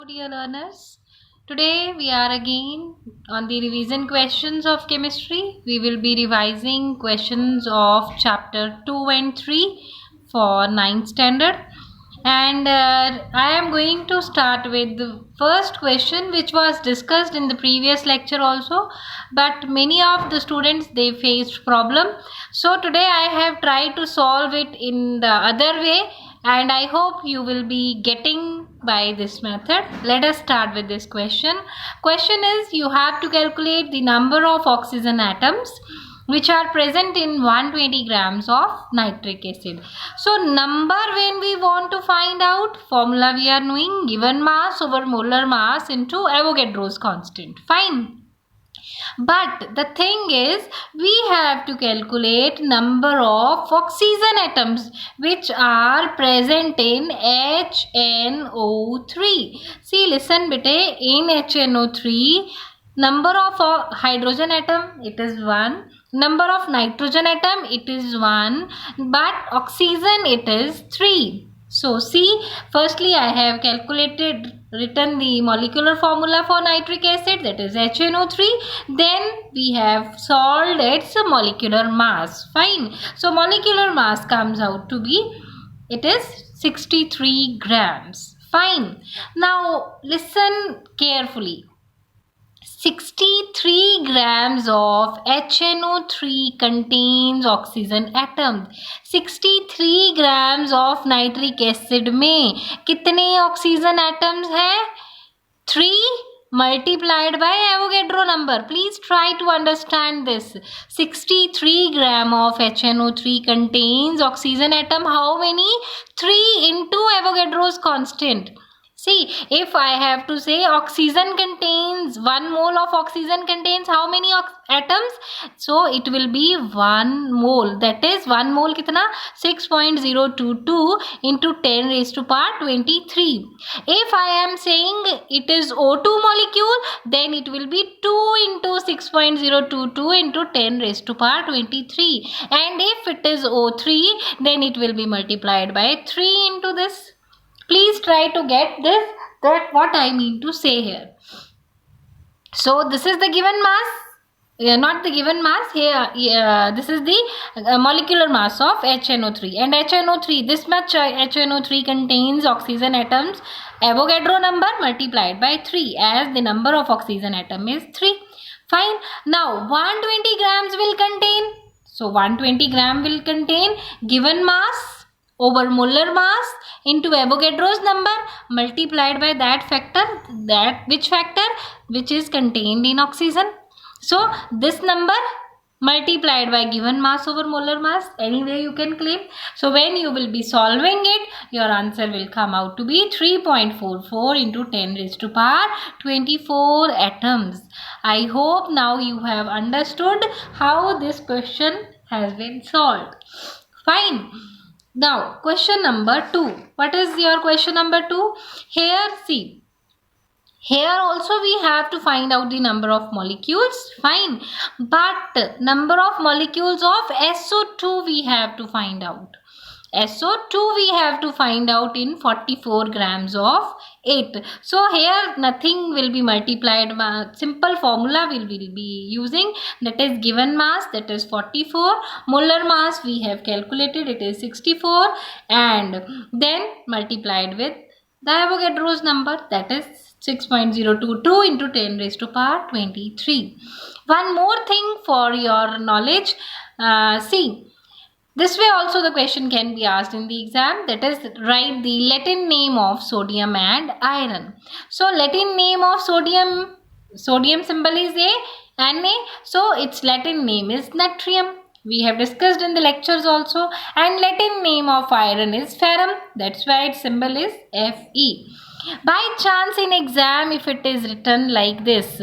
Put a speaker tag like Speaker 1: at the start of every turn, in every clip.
Speaker 1: Dear learners, today we are again on the revision questions of chemistry. We will be revising questions of chapter 2 and 3 for ninth standard. And I am going to start with the first question, which was discussed in the previous lecture also, but many of the students they faced problem. So today I have tried to solve it in the other way, and I hope you will be getting by this method. Let us start with this question. Question is, you have to calculate the number of oxygen atoms which are present in 120 grams of nitric acid. So number, when we want to find out, formula we are knowing, given mass over molar mass into Avogadro's constant. Fine. But the thing is, we have to calculate number of oxygen atoms which are present in HNO3. See, listen bete, in HNO3, number of hydrogen atom, it is 1. Number of nitrogen atom, it is 1. But oxygen, it is 3. So see, firstly I have written the molecular formula for nitric acid, that is HNO3. Then we have solved its molecular mass. Fine. So molecular mass comes out to be, it is 63 grams. Fine. Now listen carefully. 63 grams of HNO3 contains oxygen atoms. 63 grams of nitric acid में कितने oxygen atoms हैं? 3 multiplied by Avogadro number. Please try to understand this. 63 gram of HNO3 contains oxygen atom. How many? 3 into Avogadro's constant. See, if I have to say oxygen contains 1 mole of oxygen contains how many atoms? So it will be 1 mole. That is 1 mole kitna? 6.022 into 10 raised to power 23. If I am saying it is O2 molecule, then it will be 2 into 6.022 into 10 raised to power 23. And if it is O3, then it will be multiplied by 3 into this. Please try to get this, that what I mean to say here. So this is the given mass, not the given mass here. This is the molecular mass of HNO3, and HNO3, this much HNO3 contains oxygen atoms. Avogadro number multiplied by 3, as the number of oxygen atom is 3. Fine. Now 120 grams will contain. So 120 gram will contain given mass over molar mass into Avogadro's number multiplied by that factor, which is contained in oxygen. So this number multiplied by given mass over molar mass, anyway you can claim. So when you will be solving it, your answer will come out to be 3.44 into 10 raised to power 24 atoms. I hope now you have understood how this question has been solved. Fine. Now, question number 2. What is your question number 2? Here, see. Here also we have to find out the number of molecules. Fine. But number of molecules of SO2 we have to find out. SO2 we have to find out in 44 grams of 8. So here nothing will be multiplied. Simple formula we will be using, that is given mass, that is 44. Molar mass we have calculated, it is 64, and then multiplied with the Avogadro's number, that is 6.022 into 10 raised to power 23. One more thing for your knowledge. See. This way also the question can be asked in the exam, that is, write the Latin name of sodium and iron. So Latin name of sodium symbol is Na, so its Latin name is natrium. We have discussed in the lectures also. And Latin name of iron is ferrum, that's why its symbol is Fe. By chance in exam, if it is written like this,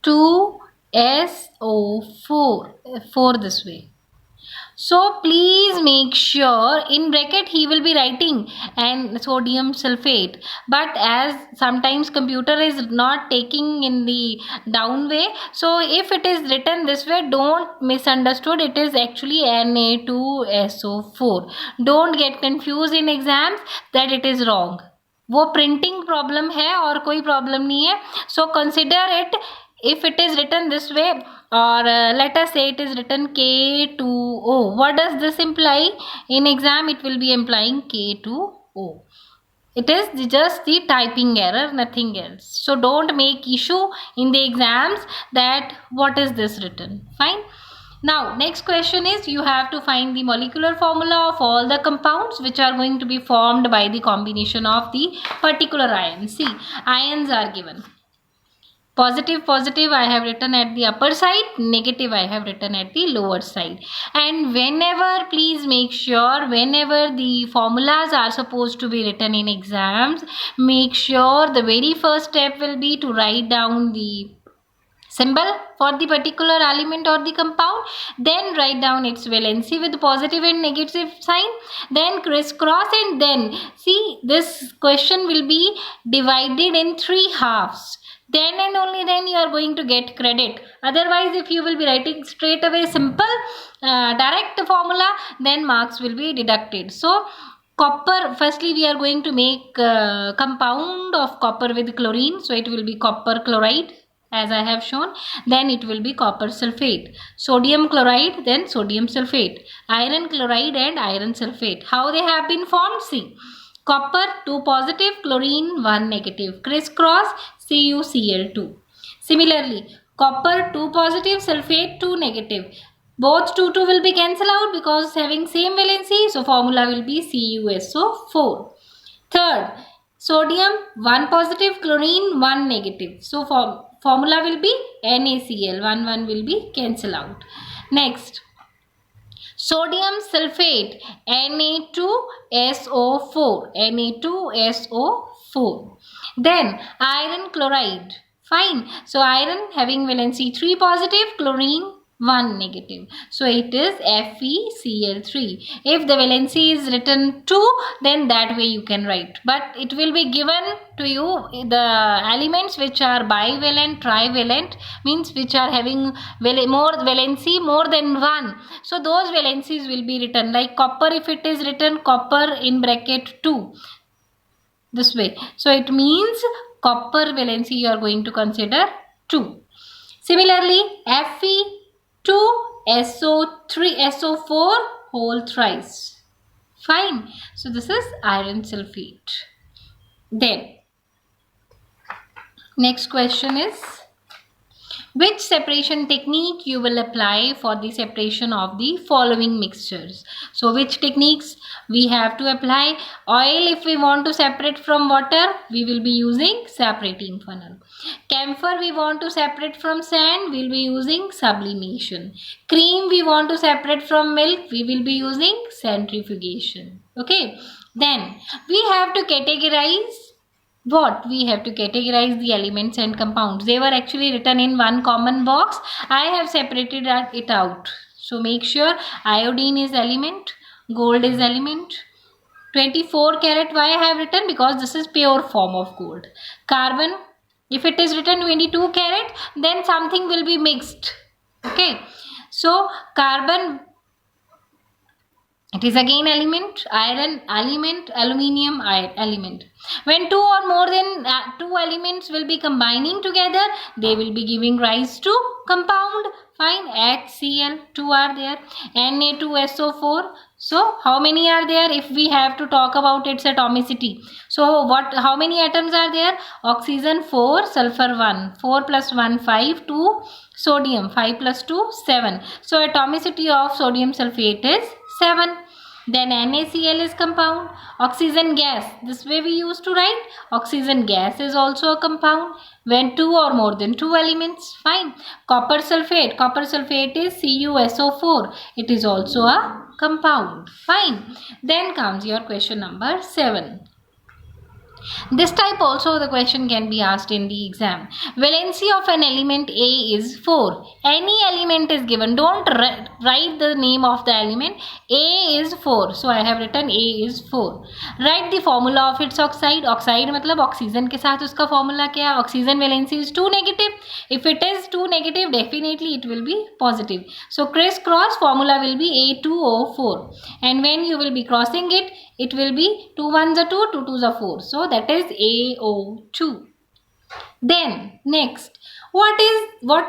Speaker 1: Na2SO4, 4 this way. So please make sure in bracket he will be writing and sodium sulfate, but as sometimes computer is not taking in the down way, so if it is written this way, don't misunderstood, it is actually Na2SO4. don't get confused in exams that it is wrong. वो printing problem है और कोई problem नहीं है. So consider it if it is written this way, or let us say it is written K2O. What does this imply? In exam it will be implying K2O. It is just the typing error, nothing else. So don't make issue in the exams that what is this written. Fine. Now next question is, you have to find the molecular formula of all the compounds which are going to be formed by the combination of the particular ion. See, ions are given. Positive I have written at the upper side, negative I have written at the lower side. And whenever, please make sure, whenever the formulas are supposed to be written in exams, make sure the very first step will be to write down the symbol for the particular element or the compound, then write down its valency with positive and negative sign, then crisscross, and then see, this question will be divided in 3 halves. Then and only then you are going to get credit. Otherwise, if you will be writing straight away simple direct formula, then marks will be deducted. So copper, firstly we are going to make compound of copper with chlorine, so it will be copper chloride as I have shown. Then it will be copper sulfate, sodium chloride, then sodium sulfate, iron chloride and iron sulfate. How they have been formed? See, copper 2 positive, chlorine 1 negative, crisscross, CuCl2. Similarly, copper 2 positive, sulfate 2 negative. Both 2 will be cancelled out because having same valency, so formula will be CuSO4. Third, sodium 1 positive, chlorine 1 negative. So formula will be NaCl, 1 will be cancelled out. Next, sodium sulfate Na2SO4, Na2SO4. Then iron chloride. Fine. So iron having valency 3 positive, chlorine 1 negative. So it is FeCl3. If the valency is written 2, then that way you can write. But it will be given to you the elements which are bivalent, trivalent, means which are having more valency more than 1. So those valencies will be written like copper. If it is written copper in bracket 2, this way, so it means copper valency you are going to consider 2. Similarly, Fe2SO4 whole thrice. Fine. So this is iron sulfate. Then next question is, which separation technique you will apply for the separation of the following mixtures? So which techniques we have to apply? Oil, if we want to separate from water, we will be using separating funnel. Camphor we want to separate from sand, we will be using sublimation. Cream we want to separate from milk, we will be using centrifugation. Okay. Then we have to categorize what? We have to categorize the elements and compounds. They were actually written in one common box. I have separated it out. So make sure iodine is element, gold is element. 24 karat, why I have written? Because this is pure form of gold. Carbon, if it is written 22 karat, then something will be mixed. Okay. So carbon, it is again element, iron element, aluminium element. When 2 or more than 2 elements will be combining together, they will be giving rise to compound. Fine. HCl, 2 are there. Na2SO4. So how many are there if we have to talk about its atomicity? So how many atoms are there? Oxygen 4, sulfur 1. 4 plus 1 5, 2 sodium, 5 plus 2 7. So atomicity of sodium sulfate is 7. Then NaCl is compound. Oxygen gas, this way we used to write. Oxygen gas is also a compound when 2 or more than 2 elements. Fine. Copper sulfate is CuSO4. It is also a compound. Fine. Then comes your question number 7. This type also the question can be asked in the exam. Valency of an element A is 4. Any element is given. Don't write the name of the element. A is 4. So I have written A is 4. Write the formula of its oxide. Oxide मतलब oxygen के साथ उसका formula क्या है? Oxygen valency is 2 negative. If it is 2 negative, definitely it will be positive. So crisscross formula will be A2O4. And when you will be crossing it, it will be 2 1s are 2, 2 2s are 4. So that is AO2. Then next, what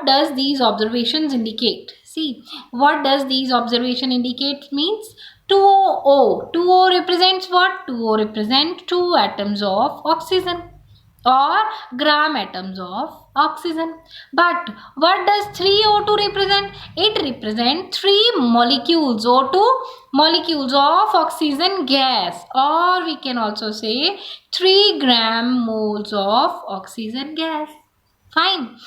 Speaker 1: does these observations indicate? See, what does these observation indicate means 2O. 2O represents what? 2O represents 2 atoms of oxygen or gram atoms of oxygen. But what does 3O2 represent? It represents 3 molecules, O2 molecules of oxygen gas, or we can also say 3 gram moles of oxygen gas. Fine.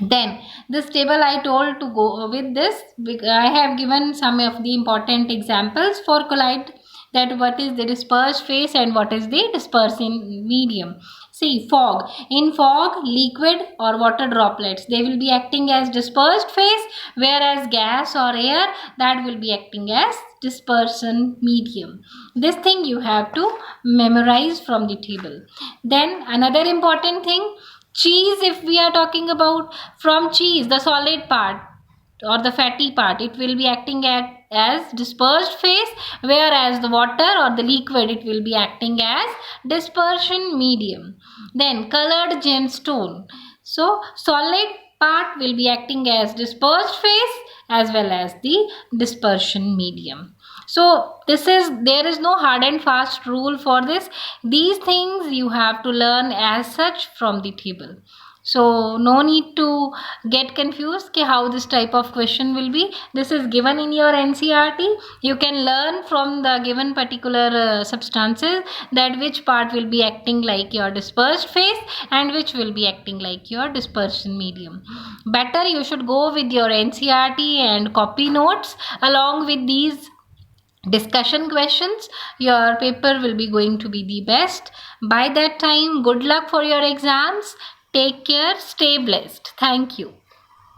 Speaker 1: Then this table I told to go with this. I have given some of the important examples for colloid, that what is the dispersed phase and what is the dispersing medium. See, fog. In fog, liquid or water droplets, they will be acting as dispersed phase, whereas gas or air, that will be acting as dispersion medium. This thing you have to memorize from the table. Then another important thing, cheese, if we are talking about, from cheese, the solid part or the fatty part, it will be acting as dispersed phase, whereas the water or the liquid, it will be acting as dispersion medium. Then colored gemstone. So solid part will be acting as dispersed phase as well as the dispersion medium. So there is no hard and fast rule for this. These things you have to learn as such from the table. So no need to get confused कि how this type of question will be. This is given in your NCERT. You can learn from the given particular substances that which part will be acting like your dispersed phase and which will be acting like your dispersion medium. Better you should go with your NCERT and copy notes along with these discussion questions. Your paper will be going to be the best. By that time, good luck for your exams. Take care. Stay blessed. Thank you.